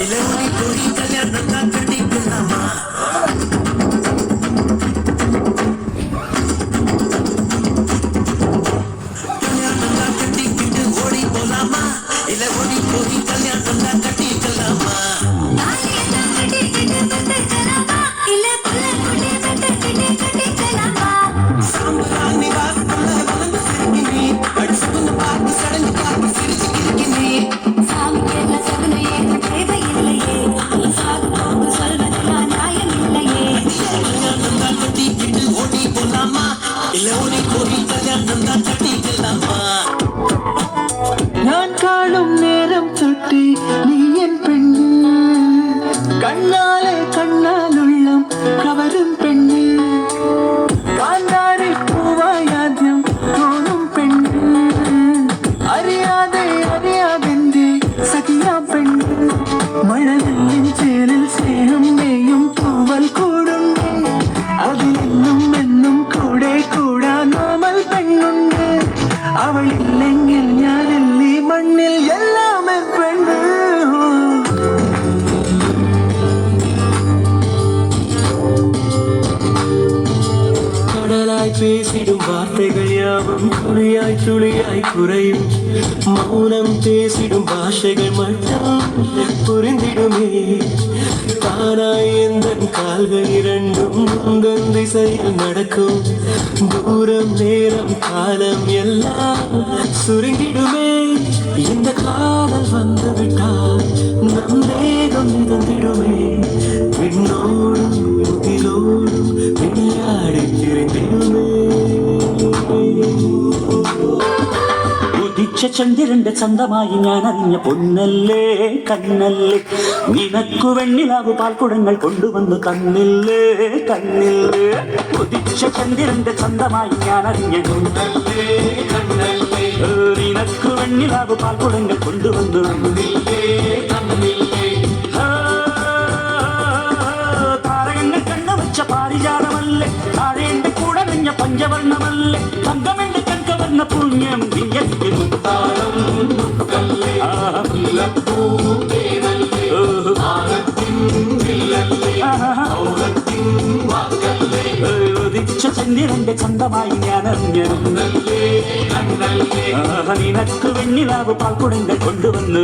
இளவரி கோரி கல்யாணம் தான் கட்டிக்கலாமா கல்யாணம் தான் கட்டிக்கிட்டு ஓடி போலாமா இல்ல ஓடி போய் கல்யாணம் தான் கட்டிக்கலாமா சாம்பராணி வாசல்ல வளர்ந்து சிரிக்கினி அடிச்சுன்னு பார்த்து சடங்கு பார்த்து சிரிச்சு கிரிக்கினி கல்யாணம் தான் கட்டிக்கிட்டு ஓடி போலாமா இல்ல ஓடி போய் கல்யாணம் தான் கட்டிக்கலாமா நான் காணும் நேரம் தொட்டி நீ என் பெண்ணு கண்ணாலே கண்ணால் உள்ளம் கவரும் பெண்ணு காந்தாரி பூவாயாத்யம் தோணும் பெண்ணு அறியாதே அறியாதென்றே சகியா பெண்ணு மழலையின் சேலில் சேகம் மேயும் தூவல் கூடுண்டு அதில் இன்னும் என்னும் கூட கூடாமல் பெண்ணுண்டு அவள் இல்லைங்கில் ஞானில்லி மண்ணில் எல்லாமே பெண்ணு கடலாய் பேசிடும் வார்த்தைகள் யாவும் துளியாய் துளியாய் குறையும் மௌனம் பேசிடும் பாஷைகள் மட்டும் புரிந்திடுமே தானாய் எந்த கால்கள் இரண்டும் உங்கள் திசையில் நடக்கும் தூரம் நேரம் காலம் எல்லாம் சுருங்கிடுமே இந்த காதல் வந்து விட்டால் நம் தேகம் மிதந்திடுமே விண்ணோடும் முகிலோடும் விளையாடி திரிந்திடுமே ഉദിച്ച ചന്ദ്രന്റെ ചന്തമായി ഞാൻ അറിഞ്ഞ പൊന്നല്ലേ കണ്ണല്ലേ നിനക്കു വെണ്ണിലാവു പാൽക്കുടങ്ങൾ കൊണ്ടുവന്നു തന്നില്ലേ കണ്ണില്ലേ ഉദിച്ച ചന്ദ്രന്റെ ചന്തമായി ഞാൻ അറിഞ്ഞ പൊന്നല്ലേ കണ്ണല്ലേ നിനക്കു വെണ്ണിലാവു പാൽക്കുടങ്ങൾ കൊണ്ടുവന്നു താരകങ്ങൾ കണ്ണു വെച്ച പാരിജാതമല്ലേ താഴേന്റെ കൂടെ നിഞ്ഞ പഞ്ചവർണ്ണമല്ലേ തങ്കമെന്റെ കൺകവർണ്ണ പുണ്യം ഉദിച്ച ചന്ദ്രന്റെ ചന്തമായി ഞാൻ അറിഞ്ഞു നിനക്ക് വെണ്ണിലാവ് പാൽക്കുടങ്ങൾ കൊണ്ടുവന്നു